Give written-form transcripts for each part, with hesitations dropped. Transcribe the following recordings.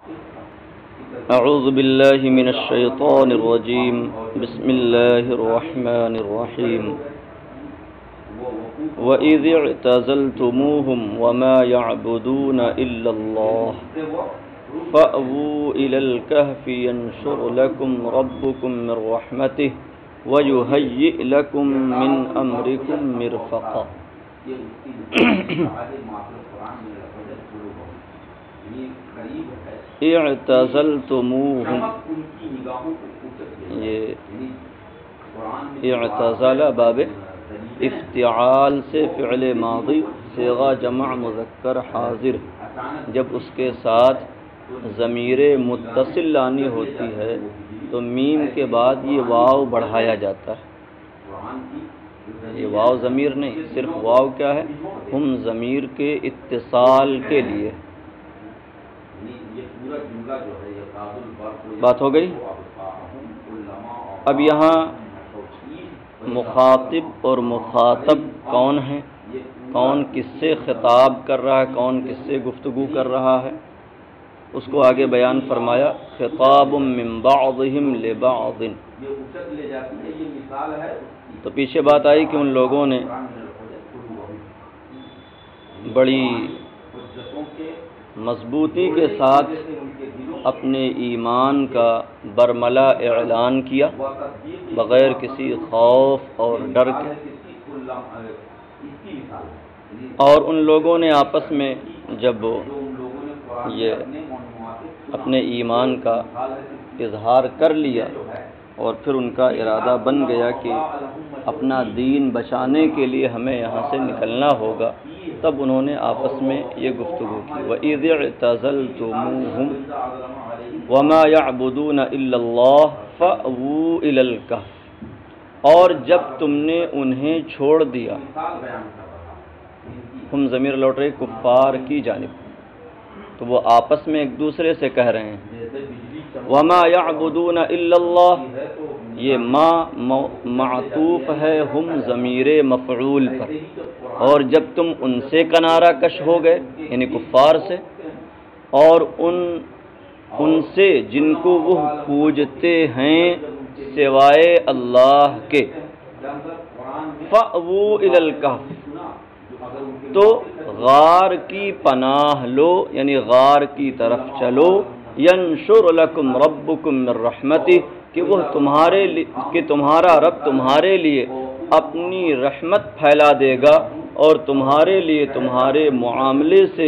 اعوذ باللہ من الشیطان الرجیم بسم اللہ الرحمن الرحیم وَإِذِ اعْتَزَلْتُمُوهُمْ وَمَا يَعْبُدُونَ إِلَّا اللَّهَ فَأْوُوا إِلَى الْكَهْفِ يَنشُرْ لَكُمْ رَبُّكُمْ مِنْ رَحْمَتِهِ وَيُهَيِّئْ لَكُمْ مِنْ أَمْرِكُمْ مِرْفَقًا۔ اعتزلتموہم، یہ اعتزل باب افتعال سے فعل ماضی صیغہ جمع مذکر حاضر، جب اس کے ساتھ ضمیر متصل لانی ہوتی ہے تو میم کے بعد یہ واو بڑھایا جاتا ہے۔ یہ واو ضمیر نہیں، صرف واو کیا ہے؟ ہم ضمیر کے اتصال کے لیے۔ بات ہو گئی؟ اب یہاں مخاطب اور مخاطب کون ہیں، کون کس سے خطاب کر رہا ہے، کون کس سے گفتگو کر رہا ہے، اس کو آگے بیان فرمایا۔ خطاب من بعضهم لبعض، تو پیچھے بات آئی کہ ان لوگوں نے بڑی مضبوطی کے ساتھ اپنے ایمان کا برملا اعلان کیا بغیر کسی خوف اور ڈر کے، اور ان لوگوں نے آپس میں جب یہ اپنے ایمان کا اظہار کر لیا اور پھر ان کا ارادہ بن گیا کہ اپنا دین بچانے کے لیے ہمیں یہاں سے نکلنا ہوگا، تب انہوں نے آپس میں یہ گفتگو کی۔ وَإِذِ اعْتَزَلْتُمُوهُمْ وَمَا يَعْبُدُونَ إِلَّا اللَّهَ فَأْوُوا إِلَى الْكَهْفِ، اور جب تم نے انہیں چھوڑ دیا، ہم ضمیر لوٹ رہے کفار کی جانب، تو وہ آپس میں ایک دوسرے سے کہہ رہے ہیں وَمَا يَعْبُدُونَ إِلَّا اللَّهَ، یہ ما معطوف ہے ہم ضمیر مفعول پر، اور جب تم ان سے کنارہ کش ہو گئے یعنی کفار سے، اور ان سے جن کو وہ پوجتے ہیں سوائے اللہ کے، فَأْوُوا إِلَى الْكَهْفِ، تو غار کی پناہ لو یعنی غار کی طرف چلو، يَنشُرْ لَكُمْ رَبُّكُمْ مِنْ رَحْمَتِهِ، کہ وہ تمہارا رب تمہارے لیے اپنی رحمت پھیلا دے گا اور تمہارے لیے تمہارے معاملے سے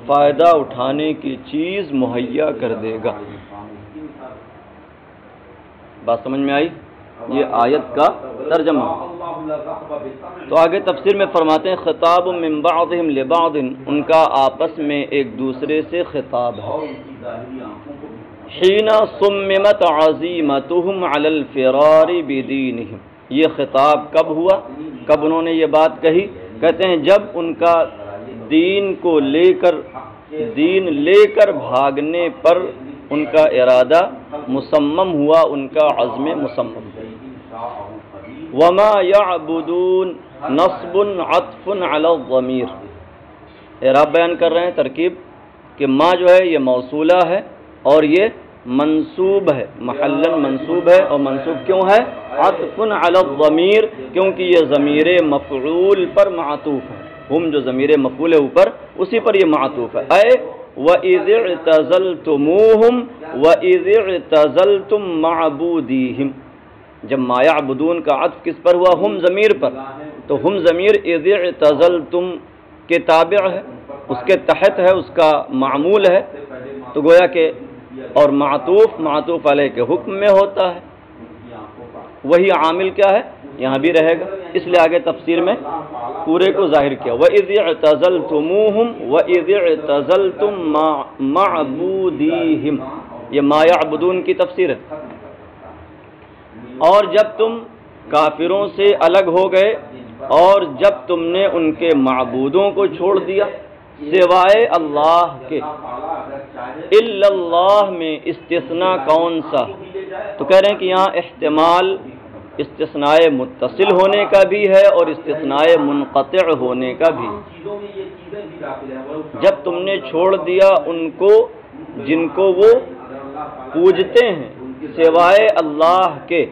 فائدہ اٹھانے کی چیز مہیا کر دے گا۔ بات سمجھ میں آئی؟ یہ آیت کا ترجمہ۔ تو آگے تفسیر میں فرماتے ہیں خطاب من بعضهم لبعض، ان کا آپس میں ایک دوسرے سے خطاب ہے۔ حین صممت عزیمتهم علی الفرار بدینہم، یہ خطاب کب ہوا، کب انہوں نے یہ بات کہی؟ کہتے ہیں جب ان کا دین لے کر بھاگنے پر ان کا ارادہ مصمم ہوا، ان کا عزم مصمم۔ وما یعبدون نصب عطف علی الضمیر، اعراب بیان کر رہے ہیں ترکیب کہ ما جو ہے یہ موصولہ ہے اور یہ منصوب ہے، محلاً منصوب ہے، اور منصوب کیوں ہے؟ عطف علی الضمیر، کیونکہ یہ ضمیر مفعول پر معطوف ہے، ہم جو ضمیر مفعول ہے اوپر اسی پر یہ معطوف ہے۔ اے وَإِذِ اعْتَزَلْتُمُوهُمْ وَإِذِ اعْتَزَلْتُمْ مَعْبُودِيهِمْ، جب ما یعبدون کا عطف کس پر ہوا؟ ہم ضمیر پر، تو ہم ضمیر اذ اعتزلتم کے تابع ہے، اس کے تحت ہے، اس کا معمول ہے، تو گویا کہ اور معطوف علیہ کے حکم میں ہوتا ہے، وہی عامل کیا ہے یہاں بھی رہے گا، اس لیے آگے تفسیر میں پورے کو ظاہر کیا۔ وَإِذِ اعْتَزَلْتُمُوهُمْ وَإِذِ اعْتَزَلْتُمْ مَعْبُودِيهِمْ، یہ ما یعبدون کی تفسیر ہے۔ اور جب تم کافروں سے الگ ہو گئے اور جب تم نے ان کے معبودوں کو چھوڑ دیا سوائے اللہ کے، الا اللہ میں استثناء کون سا؟ تو کہہ رہے ہیں کہ یہاں احتمال استثناء متصل ہونے کا بھی ہے اور استثناء منقطع ہونے کا بھی۔ جب تم نے چھوڑ دیا ان کو جن کو وہ پوجتے ہیں سوائے اللہ کے.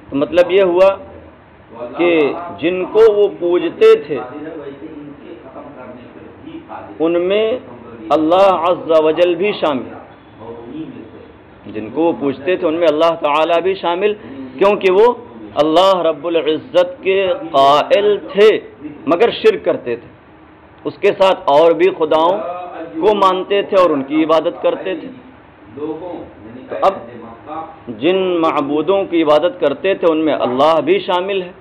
تو مطلب یہ ہوا کہ جن کو وہ پوجتے تھے ان میں اللہ عز و جل بھی شامل. جن کو وہ پوجتے تھے ان میں اللہ تعالی بھی شامل، کیونکہ وہ اللہ رب العزت کے قائل تھے مگر شرک کرتے تھے. اس کے ساتھ اور بھی خداؤں کو مانتے تھے اور ان کی عبادت کرتے تھے. تو اب جن معبودوں کی عبادت کرتے تھے ان میں اللہ بھی شامل ہے.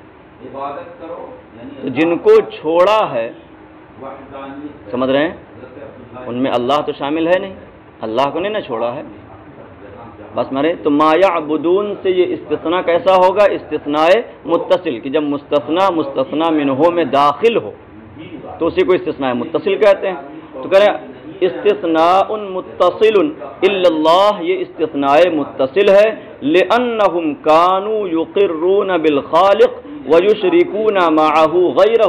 جن کو چھوڑا ہے، سمجھ رہے ہیں، ان میں اللہ تو شامل ہے نہیں، اللہ کو نہیں نہ چھوڑا ہے. بس مرے تو ما یعبدون سے یہ استثناء کیسا ہوگا؟ استثناء متصل، کہ جب مستثنی منہو میں داخل ہو تو اسی کو استثناء متصل کہتے ہیں. تو کہہ رہے ہیں استثناء متصل الا اللہ، یہ استثناء متصل ہے. لأنہم کانوا یقرون بالخالق ویشرکون معہ غیرہ،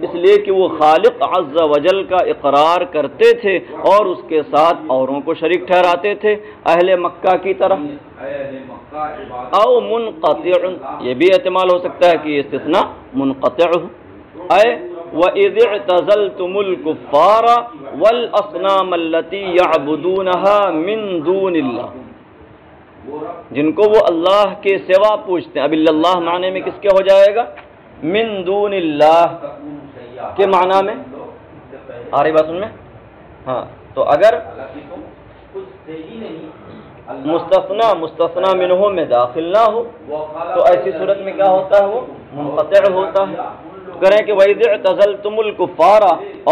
اس لیے کہ وہ خالق عز و جل کا اقرار کرتے تھے اور اس کے ساتھ اوروں کو شریک ٹھہراتے تھے، اہل مکہ کی طرح. او منقطع، یہ بھی احتمال ہو سکتا ہے کہ یہ استثناء منقطع ہو. اے وَإِذِ اعْتَزَلْتُمُ الْكُفَّارَ وَالْأَصْنَامَ الَّتِي يَعْبُدُونَهَا مِن دُونِ اللَّهِ، جن کو وہ اللہ کے سوا پوچھتے ہیں. اب اللہ معنی میں کس کے ہو جائے گا؟ من دون اللہ کے معنی میں. آ رہی بات سن میں؟ ہاں، تو اگر مستثنی منہ میں داخل نہ ہو تو ایسی صورت میں کیا ہوتا ہے؟ وہ منقطع ہوتا ہے. کریں کہ وَإِذِ اعْتَزَلْتُمُ الْكُفَّارَ،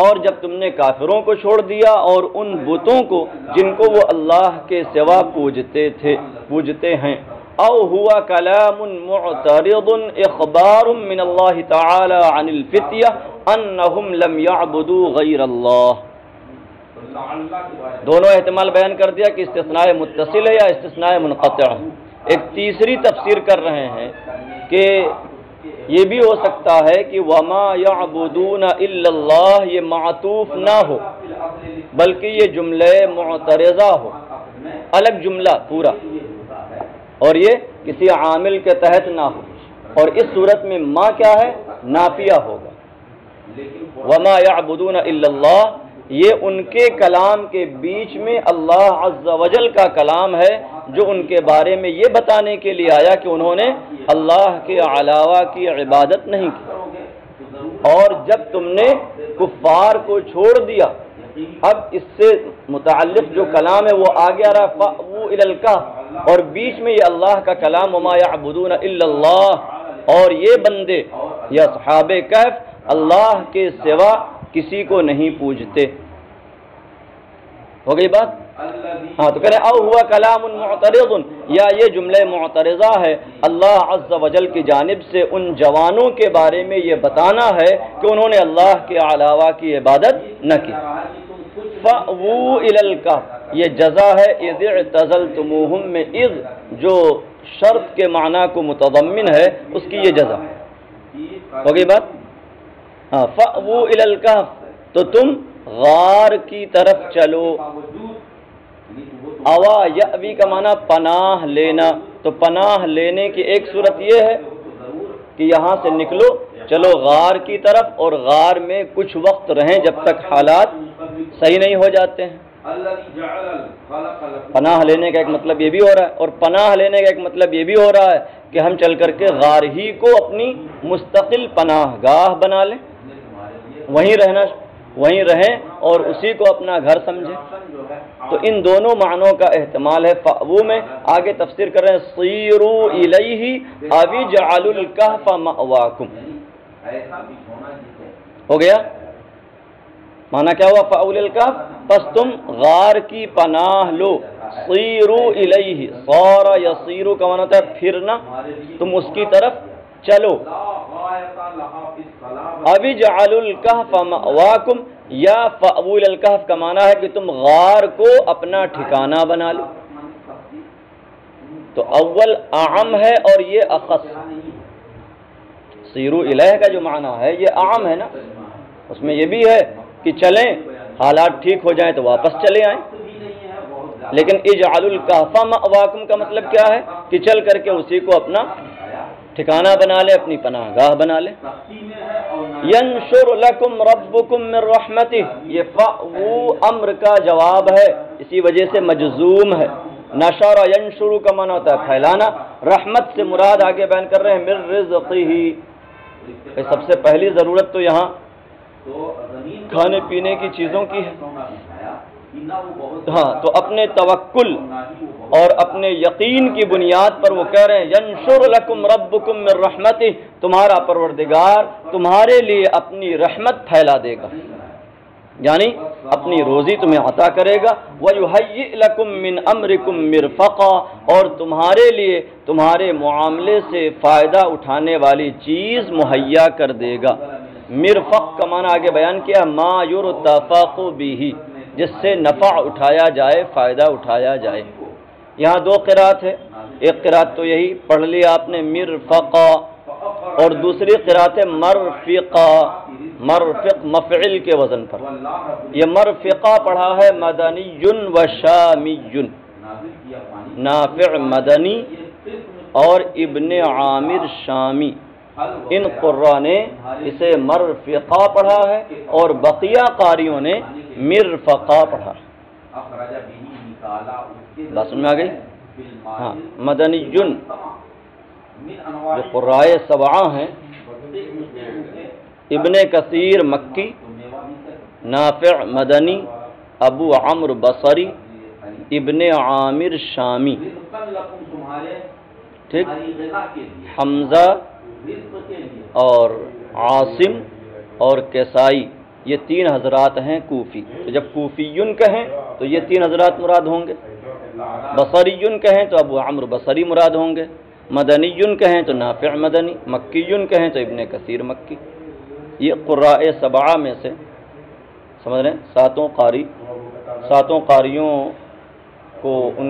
اور جب تم نے کافروں کو چھوڑ دیا اور ان بتوں کو جن کو وہ اللہ کے سوا پوجتے ہیں. او ہوا کلام معترض اخبار من اللہ تعالی عن الفتیہ انہم لم یعبدوا غیر اللہ. دونوں احتمال بیان کر دیا کہ استثناء متصل ہے یا استثناء منقطع. ایک تیسری تفسیر کر رہے ہیں کہ یہ بھی ہو سکتا ہے کہ وما یعبدون الا اللہ یہ معطوف نہ ہو بلکہ یہ جملہ معترضہ ہو، الگ جملہ پورا، اور یہ کسی عامل کے تحت نہ ہو. اور اس صورت میں ما کیا ہے؟ نافیہ ہوگا. وما یعبدون الا اللہ یہ ان کے کلام کے بیچ میں اللہ عز و جل کا کلام ہے جو ان کے بارے میں یہ بتانے کے لیے آیا کہ انہوں نے اللہ کے علاوہ کی عبادت نہیں کی. اور جب تم نے کفار کو چھوڑ دیا، اب اس سے متعلق جو کلام ہے وہ آگے آ رہا فَأْوُوا إِلَى الْكَهْفِ، اور بیچ میں یہ اللہ کا کلام وَمَا يَعْبُدُونَ إِلَّا اللَّهِ، اور یہ بندے یا اصحاب کہف اللہ کے سوا کسی کو نہیں پوجتے. ہو گئی بات؟ ہاں، تو کہہ رہے او ہوا کلام معترض، یا یہ جملہ معترضہ ہے اللہ عز و جل کی جانب سے ان جوانوں کے بارے میں یہ بتانا ہے کہ انہوں نے اللہ کے علاوہ کی عبادت نہ کی. فَأْوُوا إِلَى الْكَهْفِ یہ جزا ہے اِذِ اعْتَزَلْتُمُوهُم میں اذ جو شرط کے معنی کو متضمن ہے اس کی یہ جزا. ہو گئی بات؟ ہاں، فَأْوُوا إِلَى الْكَهْفِ تو تم غار کی طرف چلو. اوا یأوی کا معنی پناہ لینا، تو پناہ لینے کی ایک صورت یہ ہے کہ یہاں سے نکلو چلو غار کی طرف، اور غار میں کچھ وقت رہیں جب تک حالات صحیح نہیں ہو جاتے ہیں. پناہ لینے کا ایک مطلب یہ بھی ہو رہا ہے، اور پناہ لینے کا ایک مطلب یہ بھی ہو رہا ہے کہ ہم چل کر کے غار ہی کو اپنی مستقل پناہ گاہ بنا لیں، وہیں رہیں اور اسی کو اپنا گھر سمجھیں. تو ان دونوں معنوں کا احتمال ہے. فَأْوُوا میں آگے تفسیر کر رہے ہیں صِیرُوا إِلَیْهِ أَوِ اجْعَلُوا الْکَهْفَ مَأْوَاکُمْ. ہو گیا معنی کیا ہوا؟ فَأْوُوا إِلَى الْکَهْفِ پس تم غار کی پناہ لو. صِیرُوا إِلَیْهِ صَارَ یصیرُ کا معنی ہوتا ہے پھرنا، تم اس کی طرف چلو. ابھی اجعلوا الکہف مأواکم، یا فأووا الی الکہف کا معنی ہے کہ تم غار کو اپنا ٹھکانہ بنا لو. تو اول اعم ہے اور یہ اخص. سیروا الیہ کا جو معنی ہے یہ اعم ہے نا، اس میں یہ بھی ہے کہ چلیں حالات ٹھیک ہو جائیں تو واپس چلے آئیں، لیکن اجعلوا الکہف مأواکم کا مطلب کیا ہے کہ چل کر کے اسی کو اپنا ٹھکانہ بنا لے، اپنی پناہ گاہ بنا لے۔ ینشر لکم ربکم من رحمتہ، یہ فأووا امر کا جواب ہے، اسی وجہ سے مجزوم ہے۔ نشر ینشر کا معنی ہوتا ہے پھیلانا، رحمت سے مراد آگے بیان کر رہے ہیں من رزقہ۔ سب سے پہلی ضرورت تو یہاں کھانے پینے کی چیزوں کی ہے، ہاں، تو اپنے توکل اور اپنے یقین کی بنیاد پر وہ کہہ رہے ہیں ینشر لکم ربکم من رحمتہ، تمہارا پروردگار تمہارے لیے اپنی رحمت پھیلا دے گا، یعنی اپنی روزی تمہیں عطا کرے گا۔ وَيُهَيِّئْ لَكُم مِّنْ أَمْرِكُم مِّرْفَقًا، اور تمہارے لیے تمہارے معاملے سے فائدہ اٹھانے والی چیز مہیا کر دے گا۔ مرفق کا معنی آگے بیان کیا، ما یرتفق بہ، جس سے نفع اٹھایا جائے، فائدہ اٹھایا جائے۔ یہاں دو قرات ہے، ایک قرات تو یہی پڑھ لیا آپ نے مرفقا، اور دوسری قرات ہے مرفقا، مرفق مفعل کے وزن پر۔ یہ مرفقا پڑھا ہے مدنی و شامی، نافع مدنی اور ابن عامر شامی، ان قراء نے اسے مرفقا پڑھا ہے اور بقیہ قاریوں نے مرفقا پڑھا ہے۔ بات سمجھ میں آ گئی؟ ہاں، مدنی جو قراء سبعہ ہیں، ابن کثیر مکی، نافع مدنی، ابو عمرو بصری، ابن عامر شامی، ٹھیک، حمزہ اور عاصم اور کسائی، یہ تین حضرات ہیں کوفی۔ تو جب کوفیون کہیں تو یہ تین حضرات مراد ہوں گے، بصریون کہیں تو ابو عمرو بصری مراد ہوں گے، مدنیون کہیں تو نافع مدنی، مکیون کہیں تو ابن کثیر مکی۔ یہ قراء سبعہ میں سے سمجھ رہے ہیں، ساتوں قاریوں کو ان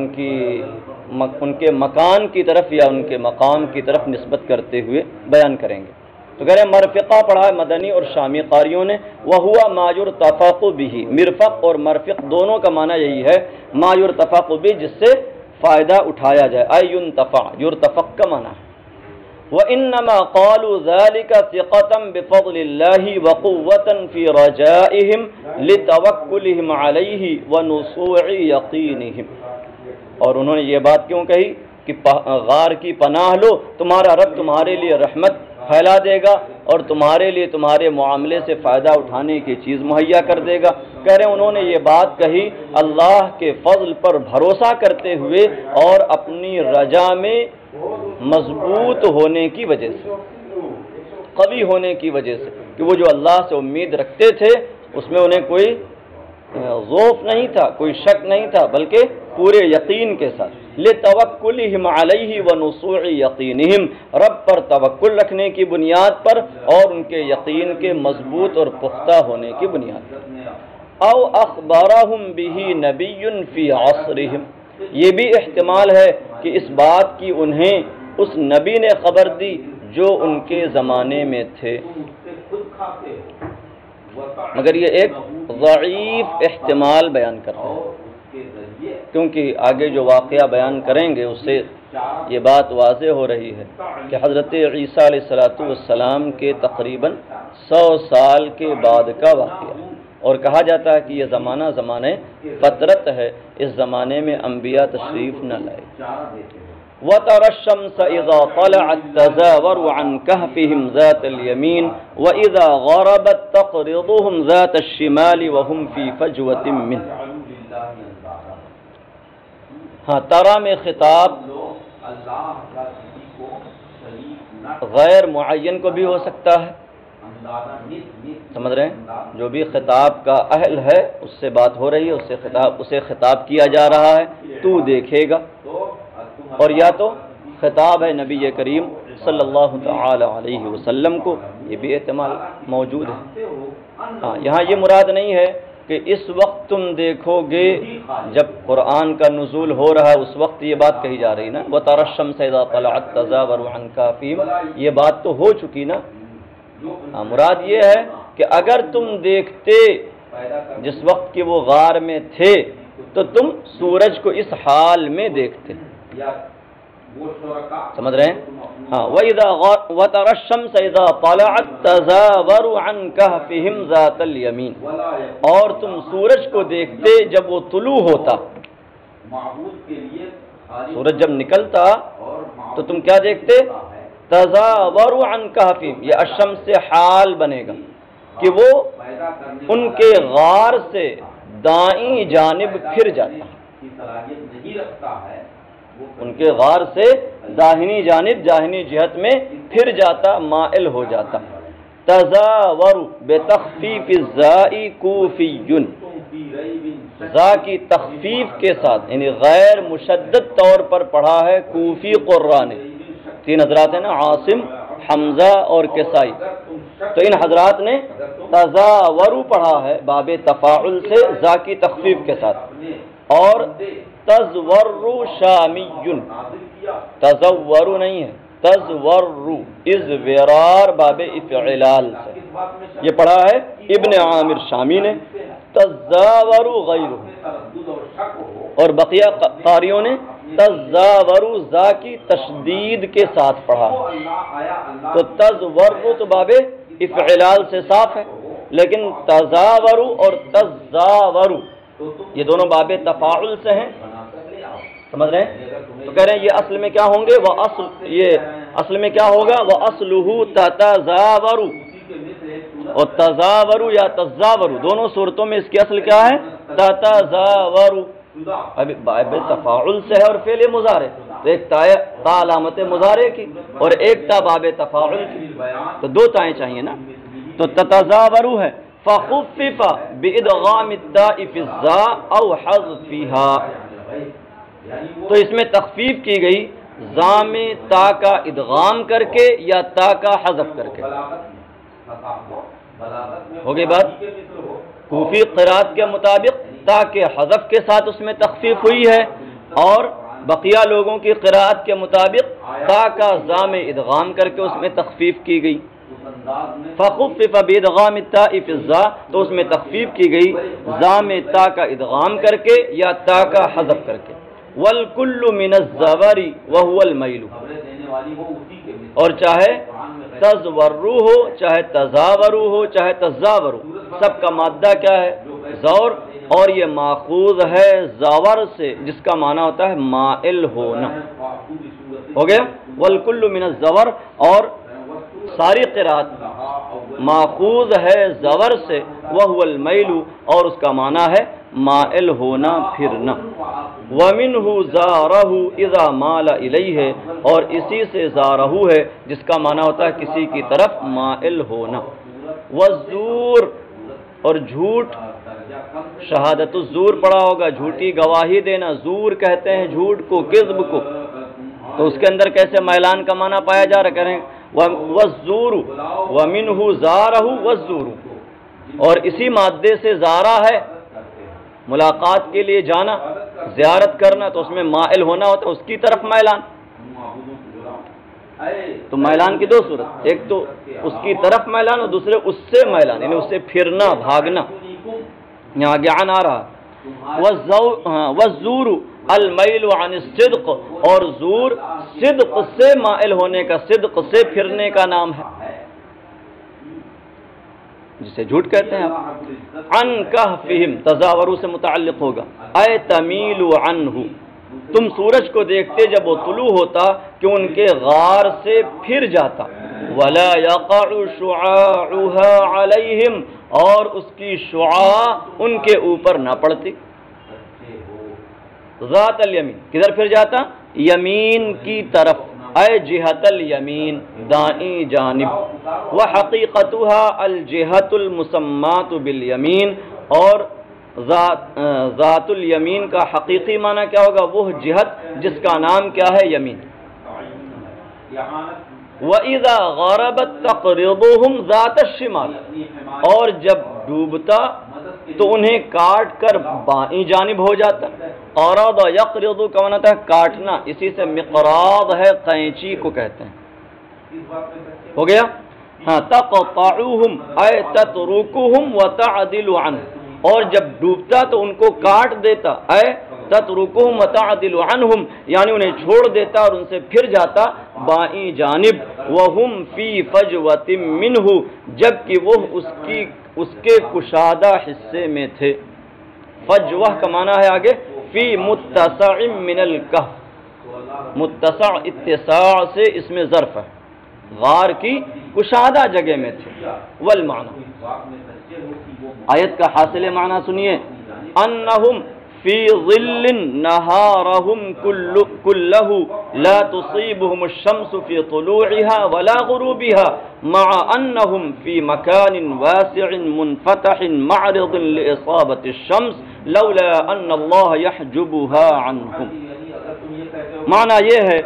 کے مکان کی طرف یا ان کے مقام کی طرف نسبت کرتے ہوئے بیان کریں گے۔ تو کہہ رہے ہیں مرفقہ پڑھا ہے مدنی اور شامی قاریوں نے، وَهُوَ مَا يُرْتَفَقُ بِهِ، مرفق اور مرفق دونوں کا معنی یہی ہے، ما يُرْتَفَقُ بِهِ، جس سے فائدہ اٹھایا جائے، اَيْ يُنْتَفَعْ، يُرْتَفَق کا معنی ہے۔ وَإِنَّمَا قَالُوا ذَلِكَ ثِقَةً بِفَضْلِ اللَّهِ وَقُوَّةً فِي رَجَائِهِمْ لِتَوَكُّلِهِمْ عَلَيْهِ وَنُصُوعِ يَقِينِهِمْ، اور انہوں نے یہ بات کیوں کہی کہ غار کی پناہ لو، تمہارا رب تمہارے لیے رحمت پھیلا دے گا اور تمہارے لیے تمہارے معاملے سے فائدہ اٹھانے کی چیز مہیا کر دے گا۔ کہہ رہے ہیں انہوں نے یہ بات کہی اللہ کے فضل پر بھروسہ کرتے ہوئے اور اپنی رجا میں مضبوط ہونے کی وجہ سے، قوی ہونے کی وجہ سے، کہ وہ جو اللہ سے امید رکھتے تھے اس میں انہیں کوئی ذوف نہیں تھا، کوئی شک نہیں تھا، بلکہ پورے یقین کے ساتھ۔ لِتَوَكُّلِهِمْ عَلَيْهِ وَنُصُوعِ يَقِينِهِمْ، رب پر توکل رکھنے کی بنیاد پر اور ان کے یقین کے مضبوط اور پختہ ہونے کی بنیاد پر۔ او اخبرهم به نبی فی عصرهم، یہ بھی احتمال ہے کہ اس بات کی انہیں اس نبی نے خبر دی جو ان کے زمانے میں تھے، مگر یہ ایک ضعیف احتمال بیان کرتے ہیں، کیونکہ آگے جو واقعہ بیان کریں گے اس سے یہ بات واضح ہو رہی ہے کہ حضرت عیسیٰ علیہ السلام کے تقریباً 100 سال کے بعد کا واقعہ، اور کہا جاتا ہے کہ یہ زمانہ فترت ہے، اس زمانے میں انبیاء تشریف نہ لائے۔ وَتَرَى الشَّمْسَ إِذَا طَلَعَتْ تَزَاوَرُ عَنْ كَهْفِهِمْ ذَاتَ الْيَمِينِ وَإِذَا غَرَبَتْ تَقْرِضُهُمْ ذَاتَ الشِّمَالِ وَهُمْ فِي فَجْوَةٍ مِّنْهُ۔ ہاں، ترا میں خطاب غیر معین کو بھی ہو سکتا ہے، سمجھ رہے ہیں، جو بھی خطاب کا اہل ہے اس سے بات ہو رہی ہے، اسے خطاب کیا جا رہا ہے، تو دیکھے گا، اور یا تو خطاب ہے نبی کریم صلی اللہ تعالی علیہ وسلم کو، یہ بھی احتمال موجود ہے۔ ہاں، یہاں یہ مراد نہیں ہے کہ اس وقت تم دیکھو گے، جب قرآن کا نزول ہو رہا ہے اس وقت یہ بات کہی جا رہی نا، وَتَرَى الشَّمْسَ إِذَا طَلَعَتْ تَزَاوَرُ عَنْ كَهْفِهِمْ، یہ بات تو ہو چکی نا۔ مراد یہ ہے کہ اگر تم دیکھتے جس وقت کہ وہ غار میں تھے تو تم سورج کو اس حال میں دیکھتے. سمجھ رہے ہیں؟ ہاں. وَتَرَى الشَّمْسَ إِذَا طَلَعَتْ تَزَاوَرُ عَنْ كَهْفِهِمْ ذَاتَ الْيَمِينِ. اور تم سورج کو دیکھتے جب وہ طلوع ہوتا. سورج جب نکلتا تو تم کیا دیکھتے؟ تَزَاوَرُ عَنْ كَهْفِهِمْ. یہ الشمس سے حال بنے گا کہ وہ ان کے غار سے دائیں جانب پھر جاتا. ان کے غار سے داہنی جانب داہنی جہت میں پھر جاتا، مائل ہو جاتا. تزاور بتخفیف الزاء کوفی، زا کی تخفیف کے ساتھ یعنی غیر مشدد طور پر پڑھا ہے کوفی قراء نے. تین حضرات ہیں نا، عاصم، حمزہ اور کسائی. تو ان حضرات نے تزاورو پڑھا ہے باب تفاعل سے زا کی تخفیف کے ساتھ. اور تزورو شامی، تزورو نہیں ہے، تزورو ازورار باب افعلال سے یہ پڑھا ہے ابن عامر شامی نے. تزاورو غیرو، اور بقیہ قاریوں نے تزاورو زا کی تشدید کے ساتھ پڑھا. تو تزورو تو باب افعلال سے صاف ہے، لیکن تزاورو اور تزاورو یہ دونوں باب تفاعل سے ہیں. سمجھ رہے ہیں؟ تو کہہ رہے ہیں یہ اصل میں کیا ہوں گے؟ وہ اصل یہ اصل میں کیا ہوگا؟ وہ اصلہ تتزاورو، اور تزاورو یا تزاورو دونوں صورتوں میں اس کی اصل کیا ہے؟ تتزاورو. ابھی باب تفاعل سے ہے اور فعل مضارع، تو ایک تا علامت مضارع کی اور ایک تا باب تفاعل کی، تو دو تائیں چاہیے نا. تو تتزاورو ہے فخفف بادغام التاء فی الزاء او حذفها، تو اس میں تخفیف کی گئی زا میں تا کا ادغام کر کے یا تا کا حذف کر کے. ہو گئی بات؟ کوفی قرات کے مطابق تا کے حذف کے ساتھ اس میں تخفیف ہوئی ہے، اور بقیہ لوگوں کی قرات کے مطابق تا کا زا میں ادغام کر کے اس میں تخفیف کی گئی. فخفف بادغام التاء فی الزاء، تو اس میں تخفیف کی گئی زا میں تا کا ادغام کر کے یا تا کا حذف کر کے. والکل من الزور وهو المیل، اور چاہے تزورو ہو چاہے تزاورو ہو چاہے تزاورو، سب کا مادہ کیا ہے؟ زور، اور یہ ماخوذ ہے زور سے جس کا معنی ہوتا ہے مائل ہونا. ہو گیا؟ والکل من الزور، اور ساری قرات ماخوذ ہے زور سے، وهو المیل، اور اس کا معنی ہے مائل ہونا پھرنا. وَمِنْهُ زَارَهُ اِذَا مَالَ إِلَيْهِ، اور اسی سے زارہو ہے جس کا معنی ہوتا ہے کسی کی طرف مائل ہونا. وَالزُّورِ، اور جھوٹ، شہادت الزور پڑھا ہوگا، جھوٹی گواہی دینا. زور کہتے ہیں جھوٹ کو، کذب کو. تو اس کے اندر کیسے میلان کا معنی پایا جا رہا؟ کریں وَالزُّورُ وَمِنْهُ زَارَهُ وَالزُّورُ، اور اسی مادے سے زارہ ہے ملاقات کے لیے جانا، زیارت کرنا، تو اس میں مائل ہونا ہوتا ہے، اس کی طرف میلان. تو میلان کی دو صورت، ایک تو اس کی طرف میلان اور دوسرے اس سے میلان، یعنی اس سے پھرنا، بھاگنا. یہاں آگے عن آ رہا. والزور المیل عن الصدق، اور زور صدق سے مائل ہونے کا، صدق سے پھرنے کا نام ہے، جسے جھوٹ کہتے ہیں. عن کہفہم تزاورو سے متعلق ہوگا. اے تمیل عنہ، تم سورج کو دیکھتے جب وہ طلوع ہوتا کہ ان کے غار سے پھر جاتا. ولا یقع شعاعها علیہم، اور اس کی شعاع ان کے اوپر نہ پڑتی. ذات الیمین، کدھر پھر جاتا؟ یمین کی طرف، اے جہت الیمین، دائیں جانب. وحقیقتها الجہت المسمات بالیمین، اور ذات الیمین کا حقیقی معنی کیا ہوگا؟ وہ جہت جس کا نام کیا ہے؟ یمین. وَإِذَا غَرَبَتْ تَقْرِضُهُمْ ذَاتَ الشِّمَالِ، اور جب ڈوبتا تو انہیں کاٹ کر بائیں جانب ہو جاتا. قرض یقرض کا معنی ہے کاٹنا، اسی سے مقراض ہے، قینچی کو کہتے ہیں. ہو گیا؟ ہاں. تقطعوہم اے تترکوہم وتعدل عنہ، اور جب ڈوبتا تو ان کو کاٹ دیتا، اے تترکہم وتعدل عنہم، یعنی انہیں چھوڑ دیتا اور ان سے پھر جاتا بائیں جانب، وہم فی فجوۃ منہ، جبکہ وہ اس کے کشادہ حصے میں تھے۔ فجوہ کا معنی ہے آگے فی متسع من الکہف، متسع اتساع سے اس میں ظرف ہے، غار کی کشادہ جگہ میں تھے۔ والمعنی، آیت کا حاصل معنی سنیے، انہم فی ظل نہارہم کلہ لا تصیبہم الشمس فی طلوعها ولا غروبها مع انہم فی مکان واسع منفتح معرض لإصابة الشمس لولا ان اللہ یحجبها عنہم۔ معنی یہ ہے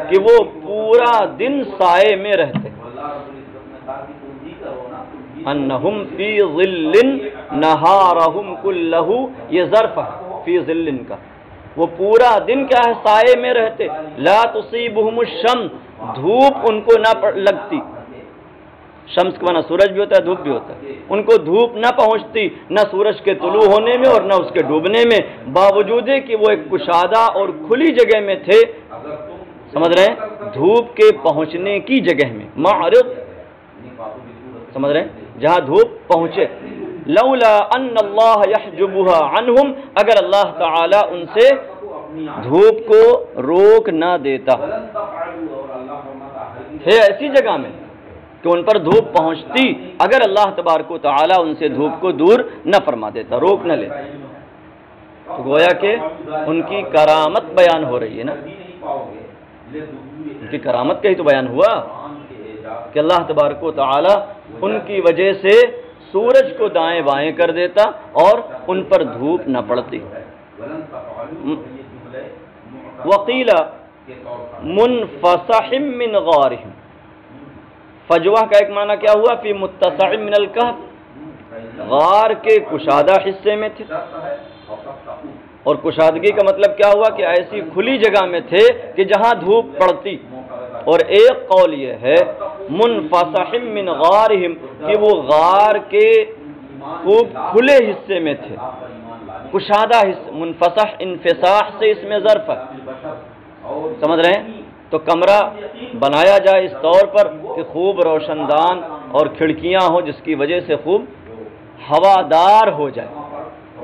کہ وہ پورا دن سائے میں رہتے، انہم فی ظل نہارہم کلہ، یہ ظرف ہے فی ظل کا، وہ پورا دن کیا ہے سائے میں رہتے، لا تصیبہم الشمس، دھوپ ان کو نہ لگتی، شمس کا معنی سورج بھی ہوتا ہے، دھوپ بھی ہوتا ہے، ان کو دھوپ نہ پہنچتی، نہ سورج کے طلوع ہونے میں اور نہ اس کے ڈوبنے میں، باوجود کہ وہ ایک کشادہ اور کھلی جگہ میں تھے، سمجھ رہے ہیں، دھوپ کے پہنچنے کی جگہ میں، معرض، سمجھ رہے ہیں، جہاں دھوپ پہنچے، لولا ان اللہ یحجبها عنہم، اگر اللہ تعالی ان سے دھوپ کو روک نہ دیتا، ہے ایسی جگہ میں کہ ان پر دھوپ پہنچتی، اگر اللہ تبارک و تعالی ان سے دھوپ کو دور نہ فرما دیتا، روک نہ لیتا، تو گویا کہ ان کی کرامت بیان ہو رہی ہے نا، ان کی کرامت کا ہی تو بیان ہوا کہ اللہ تبارک و تعالی ان کی وجہ سے سورج کو دائیں بائیں کر دیتا اور ان پر دھوپ نہ پڑتی۔ وقیل منفسح من غارہم، فجوہ کا ایک معنی کیا ہوا، فی متسع من الکہف، غار کے کشادہ حصے میں تھے، اور کشادگی کا مطلب کیا ہوا کہ ایسی کھلی جگہ میں تھے کہ جہاں دھوپ پڑتی، اور ایک قول یہ ہے منفسح من غارہم کہ وہ غار کے خوب کھلے حصے میں تھے، کشادہ حصہ، منفسح انفساح سے اس میں ظرف ہے، سمجھ رہے ہیں، تو کمرہ بنایا جائے اس طور پر کہ خوب روشن دان اور کھڑکیاں ہوں جس کی وجہ سے خوب ہوادار ہو جائے،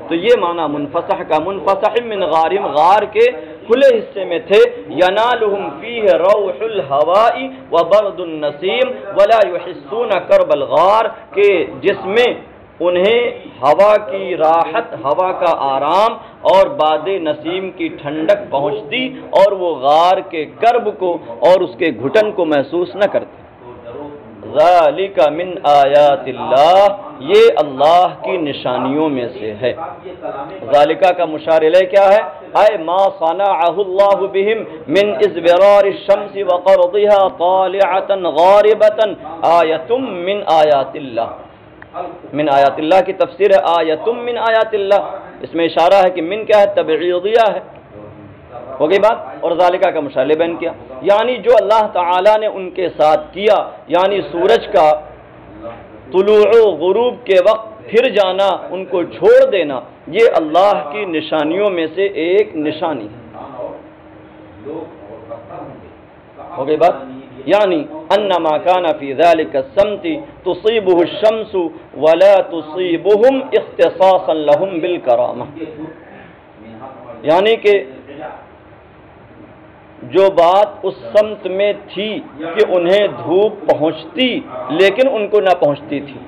تو یہ معنی منفسح کا، منفسح من غارہم، غار کے کھلے حصے میں تھے، ینالہم فیہ روح الہواء وبرد النسیم ولا یحسون کرب الغار، کہ جس میں انہیں ہوا کی راحت، ہوا کا آرام اور باد نسیم کی ٹھنڈک پہنچتی، اور وہ غار کے کرب کو اور اس کے گھٹن کو محسوس نہ کرتے۔ ذالک من آیات اللہ، یہ اللہ کی نشانیوں میں سے ہے۔ ذالکہ کا مشار الیہ کیا ہے، اے ما صنعہ اللہ بہم من ازبرار الشمس وقرضها طالعة غاربة آیۃ من آیات اللہ۔ من آیات اللہ کی تفسیر ہے آیۃ من آیات اللہ، اس میں اشارہ ہے کہ من کیا ہے، تبعیضیہ ہے، ہو گئی بات، اور ذالکہ کا مشار بیان کیا، یعنی جو اللہ تعالیٰ نے ان کے ساتھ کیا، یعنی سورج کا طلوع و غروب کے وقت پھر جانا، ان کو چھوڑ دینا، یہ اللہ کی نشانیوں میں سے ایک نشانی ہے، ہو گئی بات، یعنی انما کان فی ذلک السمت تصیبہ الشمس ولا تصیبہم اختصاصا لہم بالکرامہ، یعنی کہ جو بات اس سمت میں تھی کہ انہیں دھوپ پہنچتی لیکن ان کو نہ پہنچتی تھی،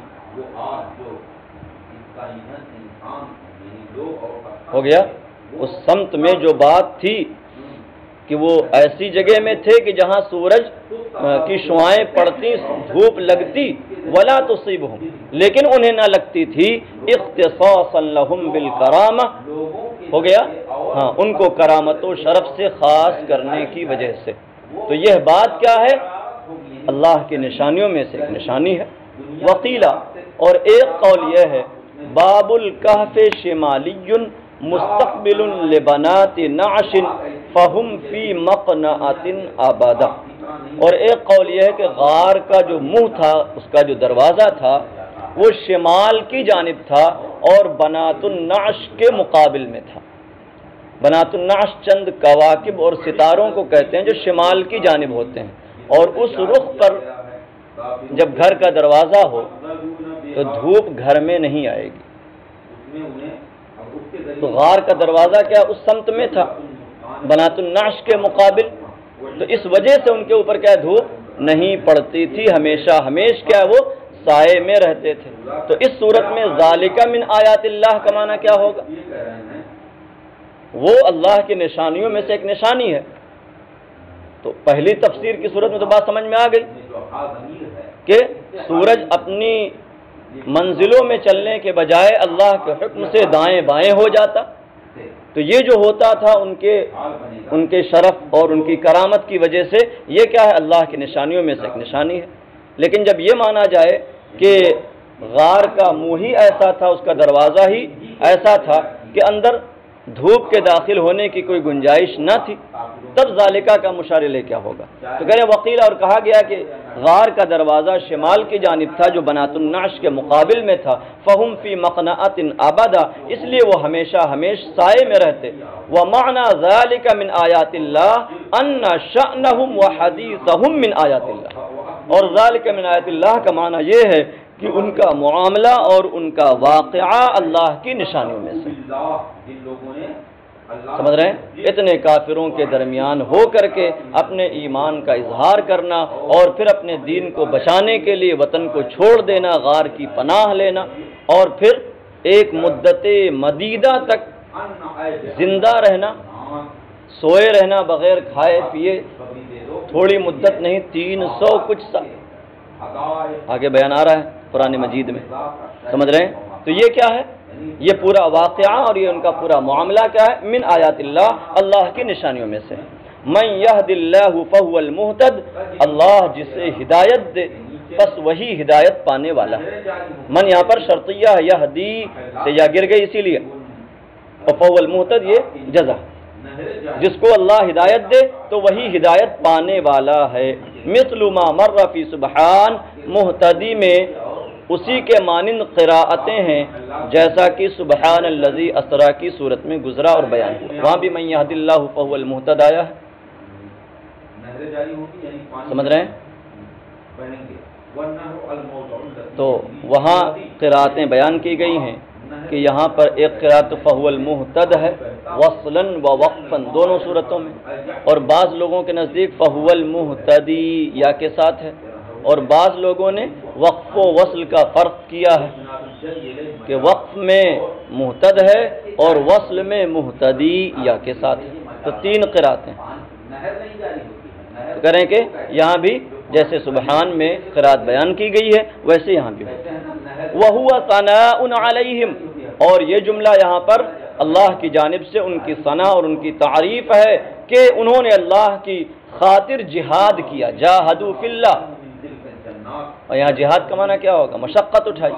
ہو گیا، اس سمت میں جو بات تھی کہ وہ ایسی جگہ میں تھے کہ جہاں سورج کی شعائیں پڑتی، دھوپ لگتی، ولا تصیبہم، لیکن انہیں نہ لگتی تھی، اختصاصا لہم بالکرامہ، ہو گیا، ہاں، ان کو کرامت و شرف سے خاص کرنے کی وجہ سے، تو یہ بات کیا ہے، اللہ کی نشانیوں میں سے ایک نشانی ہے۔ وقیلا، اور ایک قول یہ ہے، باب الکہف شمالی مستقبل لبنات نعش فہم فی مقنعۃ ابدا، اور ایک قول یہ ہے کہ غار کا جو منہ تھا، اس کا جو دروازہ تھا، وہ شمال کی جانب تھا اور بنات النعش کے مقابل میں تھا۔ بنات النعش چند کواکب اور ستاروں کو کہتے ہیں جو شمال کی جانب ہوتے ہیں، اور اس رخ پر جب گھر کا دروازہ ہو تو دھوپ گھر میں نہیں آئے گی۔ تو غار کا دروازہ کیا اس سمت میں تھا، بنات النعش کے مقابل، تو اس وجہ سے ان کے اوپر کیا دھوپ نہیں پڑتی تھی، ہمیشہ کیا وہ سائے میں رہتے تھے۔ تو اس صورت میں ذالک من آیات اللہ کا معنی کیا ہوگا؟ وہ اللہ کی نشانیوں میں سے ایک نشانی ہے۔ تو پہلی تفسیر کی صورت میں تو بات سمجھ میں آ گئی کہ سورج اپنی منزلوں میں چلنے کے بجائے اللہ کے حکم سے دائیں بائیں ہو جاتا، تو یہ جو ہوتا تھا ان کے شرف اور ان کی کرامت کی وجہ سے، یہ کیا ہے اللہ کی نشانیوں میں سے ایک نشانی ہے۔ لیکن جب یہ مانا جائے کہ غار کا منہ ہی ایسا تھا، اس کا دروازہ ہی ایسا تھا کہ اندر دھوپ کے داخل ہونے کی کوئی گنجائش نہ تھی، تب ذالکہ کا مشار الیہ کیا ہوگا؟ تو کہہ رہے وقیل، اور کہا گیا کہ غار کا دروازہ شمال کی جانب تھا جو بنات النعش کے مقابل میں تھا، فہم فی مقنعۃ ابدا، اس لیے وہ ہمیشہ سائے میں رہتے۔ ومعنى ذلك من آیات اللہ ان شأنهم وحدیثهم من آیات اللہ، اور ذالک من آیات اللہ کا معنی یہ ہے کہ ان کا معاملہ اور ان کا واقعہ اللہ کی نشانیوں میں سے۔ سمجھ رہے ہیں؟ اتنے کافروں کے درمیان ہو کر کے اپنے ایمان کا اظہار کرنا اور پھر اپنے دین کو بچانے کے لیے وطن کو چھوڑ دینا، غار کی پناہ لینا، اور پھر ایک مدت مدیدہ تک زندہ رہنا، سوئے رہنا بغیر کھائے پیے، تھوڑی مدت نہیں 300 کچھ سال، آگے بیان آ رہا ہے قرآن مجید میں۔ سمجھ رہے ہیں؟ تو یہ کیا ہے؟ یہ پورا واقعہ اور یہ ان کا پورا معاملہ کیا ہے؟ من آیات اللہ، اللہ کی نشانیوں میں سے۔ من یہد اللہ فہو المہتد، اللہ جسے ہدایت دے بس وہی ہدایت پانے والا ہے۔ من یہاں پر شرطیہ ہے، یہدی سے یا گر گئی اسی لیے، اور فہو المہتد یہ جزا، جس کو اللہ ہدایت دے تو وہی ہدایت پانے والا ہے۔ مثل ما مر فی سبحان، مہتدی میں اسی کے مانند قراءتیں ہیں جیسا کہ سبحان الذی اسری کی صورت میں گزرا اور بیان ہوا، وہاں بھی من یہد اللہ فہو المہتد آیا ہے۔ سمجھ رہے ہیں؟ تو وہاں قراءتیں بیان کی گئی ہیں کہ یہاں پر ایک قراءت فہو المہتد ہے وصلا و وقفا دونوں صورتوں میں، اور بعض لوگوں کے نزدیک فہو المہتدی یا کے ساتھ ہے، اور بعض لوگوں نے وقف و وصل کا فرق کیا ہے کہ وقف میں مہتد ہے اور وصل میں مہتدی یا کے ساتھ ہے، تو 3 قراءتیں کریں کہ یہاں بھی جیسے سبحان میں قراءت بیان کی گئی ہے ویسے یہاں بھی وَهُوَ ثَنَاءٌ عَلَيْهِمْ، اور یہ جملہ یہاں پر اللہ کی جانب سے ان کی ثنا اور ان کی تعریف ہے کہ انہوں نے اللہ کی خاطر جہاد کیا، جاہدوا فی اللہ، اور یہاں جہاد کا معنی کیا ہوگا؟ مشقت اٹھائی،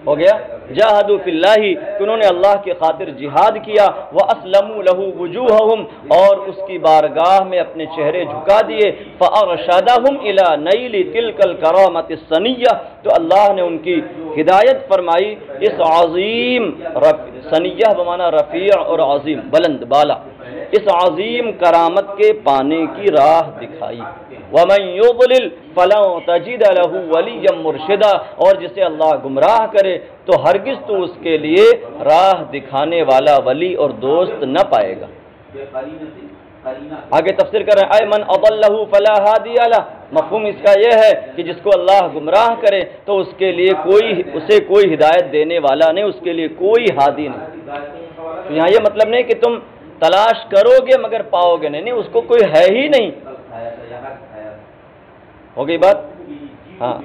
ہو گیا جاہدوا فی اللہ کہ انہوں نے اللہ کی خاطر جہاد کیا، وَأَسْلَمُوا لَهُ وُجُوهَهُمْ، اور اس کی بارگاہ میں اپنے چہرے جھکا دیے، فَأَرْشَدَهُمْ إِلَى نَيْلِ تِلْكَ الْكَرَامَةِ السَّنِيَّةِ، تو اللہ نے ان کی ہدایت فرمائی اس عظیم سنیہ بمعنی رفیع اور عظیم بلند بالا، اس عظیم کرامت کے پانے کی راہ دکھائی۔ وَمَن يُضْلِلْ فَلَن تَجِدَ لَهُ وَلِيًّا مُرْشِدًا، اور جسے اللہ گمراہ کرے تو ہرگز تو اس کے لیے راہ دکھانے والا ولی اور دوست نہ پائے گا۔ آگے تفسیر کر رہے ہیں اے من اضلہ فلا ہادی لہ، مفہوم اس کا یہ ہے کہ جس کو اللہ گمراہ کرے تو اس کے لیے اسے کوئی ہدایت دینے والا نہیں، اس کے لیے کوئی ہادی نہیں۔ تو یہاں یہ مطلب نہیں کہ تم تلاش کرو گے مگر پاؤ گے نہیں، اس کو کوئی ہے ہی نہیں۔ ہو گئی بات؟ ہاں،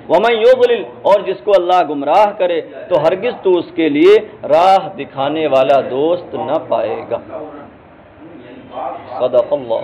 وَمَن يُضْلِلْ، اور جس کو اللہ گمراہ کرے تو ہرگز تو اس کے لیے راہ دکھانے والا دوست نہ پائے گا۔ صدق اللہ۔